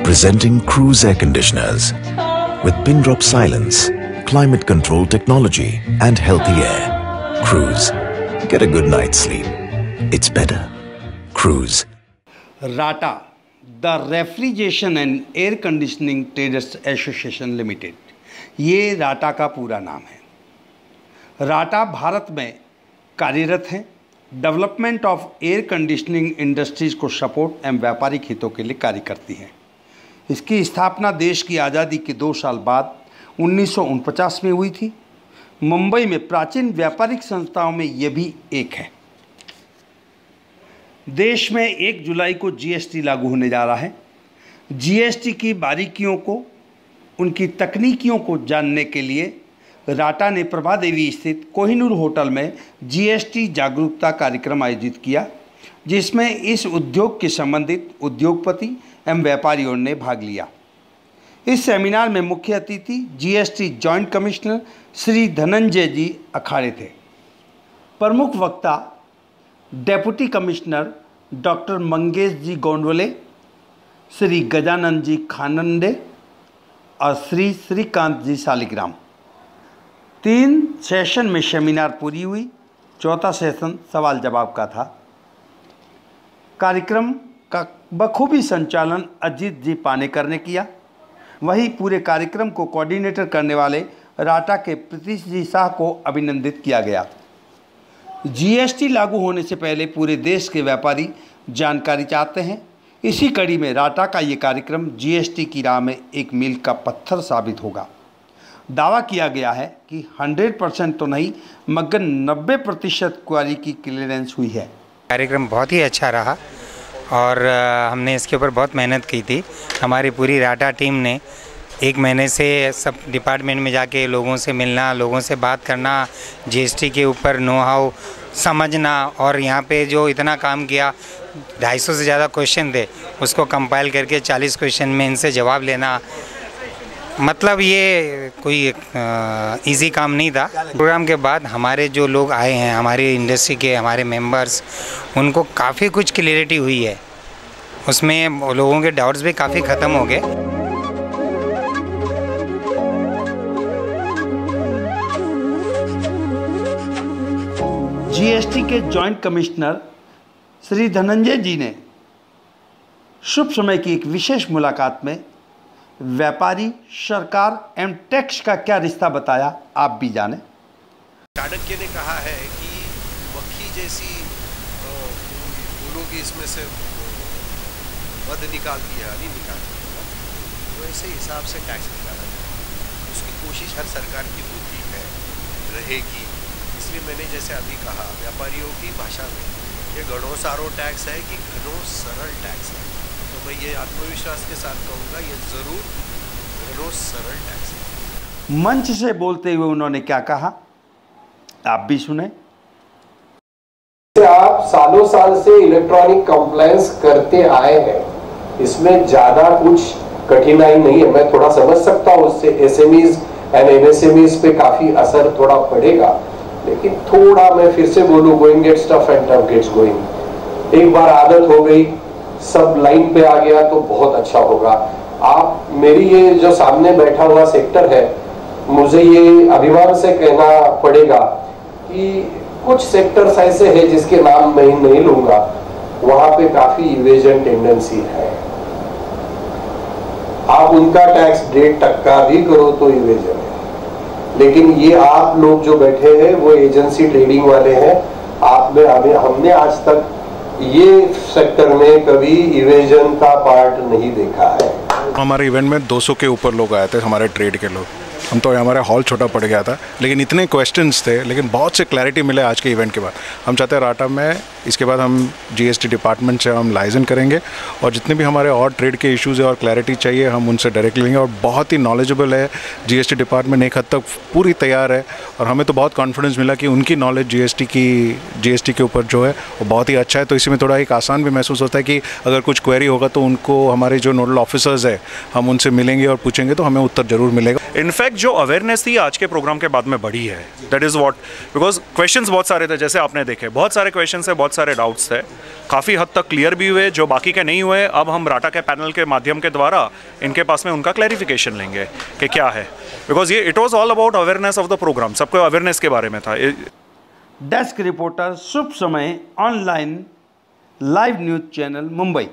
Presenting Cruise Air Conditioners with pin drop silence, climate control technology and healthy air. Cruise. Get a good night's sleep. It's better. Cruise. RATA, the Refrigeration and Air Conditioning Traders Association Limited, ये rata का पूरा नाम है। Rata Bharat में कार्यरत है, development of air conditioning industries को support एवं व्यापारिक हितों के लिए कार्य करती है। इसकी स्थापना देश की आज़ादी के 2 साल बाद 1949 में हुई थी। मुंबई में प्राचीन व्यापारिक संस्थाओं में ये भी एक है। देश में 1 जुलाई को जीएसटी लागू होने जा रहा है। जीएसटी की बारीकियों को, उनकी तकनीकियों को जानने के लिए राटा ने प्रभा देवी स्थित कोहिनूर होटल में जीएसटी जागरूकता कार्यक्रम आयोजित किया, जिसमें इस उद्योग के संबंधित उद्योगपति एवं व्यापारियों ने भाग लिया। इस सेमिनार में मुख्य अतिथि GST joint commissioner Shri Dhananjay ji Akhade थे। प्रमुख वक्ता deputy commissioner doctor Mangesh ji Gondwale, Shri Gajanand ji Khanande और श्री श्रीकांत जी शालिग्राम। 3 सेशन में सेमिनार पूरी हुई। 4था सेशन सवाल जवाब का था। कार्यक्रम का बखूबी संचालन अजीत जी पानेकर ने किया। वहीं पूरे कार्यक्रम को कोऑर्डिनेटर करने वाले राटा के प्रीतिश जी शाह को अभिनंदित किया गया। जीएसटी लागू होने से पहले पूरे देश के व्यापारी जानकारी चाहते हैं। इसी कड़ी में राटा का ये कार्यक्रम जीएसटी की राह में एक मील का पत्थर साबित होगा। दावा किया गया है कि 100% तो नहीं मगर 90% क्वारी की क्लियरेंस हुई है। कार्यक्रम बहुत ही अच्छा रहा और हमने इसके ऊपर बहुत मेहनत की थी। हमारी पूरी राटा टीम ने 1 महीने से सब डिपार्टमेंट में जाके लोगों से मिलना, लोगों से बात करना, जीएसटी के ऊपर नो हाउ समझना और यहाँ पे जो इतना काम किया, 250 से ज़्यादा क्वेश्चन थे, उसको कंपाइल करके 40 क्वेश्चन में इनसे जवाब लेना। मतलब ये कोई इजी काम नहीं था। प्रोग्राम के बाद हमारे जो लोग आए हैं, हमारी इंडस्ट्री के हमारे मेंबर्स, उनको काफ़ी कुछ क्लियरिटी हुई है। उसमें लोगों के डाउट्स भी काफ़ी ख़त्म हो गए। जीएसटी के जॉइंट कमिश्नर श्री धनंजय जी ने शुभ समय की एक विशेष मुलाकात में व्यापारी, सरकार एवं टैक्स का क्या रिश्ता बताया, आप भी जाने। चाणक्य ने कहा है कि मक्खी जैसी फूलों की इसमें से मध निकालती है, हनी निकालती है, तो ऐसे हिसाब से टैक्स निकाला जाए। उसकी कोशिश हर सरकार की होती है, रहेगी। इसलिए मैंने जैसे अभी कहा, व्यापारियों की भाषा में ये घणो सारो टैक्स है कि घणो सरल टैक्स है। तो मैं ये आत्मविश्वास के साथ कहूँगा, ये ज़रूर घणो सरल टैक्स है। मंच से बोलते हुए उन्होंने क्या कहा, आप भी सुने। आप सालों साल से इलेक्ट्रॉनिक कंप्लायंस करते आए हैं, इसमें ज्यादा कुछ कठिनाई नहीं है। मैं थोड़ा समझ सकता हूँ, उससे एसएमईज एंड एमएसएमईज पे काफी असर थोड़ा पड़ेगा, लेकिन थोड़ा मैं फिर से बोलूँ, going gets tough and tough gets going. एक बार आदत हो गई, सब लाइन पे आ गया तो बहुत अच्छा होगा। आप मेरी ये जो सामने बैठा हुआ सेक्टर है, मुझे ये अभिमान से कहना पड़ेगा कि कुछ सेक्टर्स ऐसे हैं जिसके नाम मैं नहीं लूंगा, वहां पे काफी इवेजन टेंडेंसी है। आप उनका टैक्स 1.5% भी करो तो इवेजन है, लेकिन ये आप लोग जो बैठे हैं वो एजेंसी ट्रेडिंग वाले हैं। हमने आज तक ये सेक्टर में कभी इवेजन का पार्ट नहीं देखा है। हमारे इवेंट में 200 के ऊपर लोग आए थे, हमारे ट्रेड के लोग। हम तो हमारा हॉल छोटा पड़ गया था, लेकिन इतने क्वेश्चंस थे, लेकिन बहुत से क्लैरिटी मिले आज के इवेंट के बाद। हम चाहते हैं राटा में इसके बाद हम जीएसटी डिपार्टमेंट से हम लाइजन करेंगे और जितने भी हमारे और ट्रेड के इश्यूज़ है और क्लैरिटी चाहिए हम उनसे डायरेक्ट लेंगे। और बहुत ही नॉलेजेबल है जीएसटी डिपार्टमेंट, एक हद तक पूरी तैयार है और हमें तो बहुत कॉन्फिडेंस मिला कि उनकी नॉलेज जीएसटी के ऊपर जो है वो बहुत ही अच्छा है। तो इसी में थोड़ा एक आसान भी महसूस होता है कि अगर कुछ क्वेरी होगा तो उनको हमारे जो नोडल ऑफिसर्स है हम उनसे मिलेंगे और पूछेंगे तो हमें उत्तर जरूर मिलेगा। इनफैक्ट जो अवेयरनेस थी आज के प्रोग्राम के बाद में बढ़ी है, that is what, because questions बहुत सारे थे, जैसे आपने देखे बहुत सारे क्वेश्चंस है, बहुत बहुत सारे डाउट्स थे, काफ़ी हद तक क्लियर भी हुए, जो बाकी के नहीं हुए अब हम राटा के पैनल के माध्यम के द्वारा इनके पास में उनका क्लैरिफिकेशन लेंगे कि क्या है, बिकॉज ये it was all about awareness of the program, सबको अवेयरनेस के बारे में था। Desk reporter Shubh Samay online live news channel Mumbai.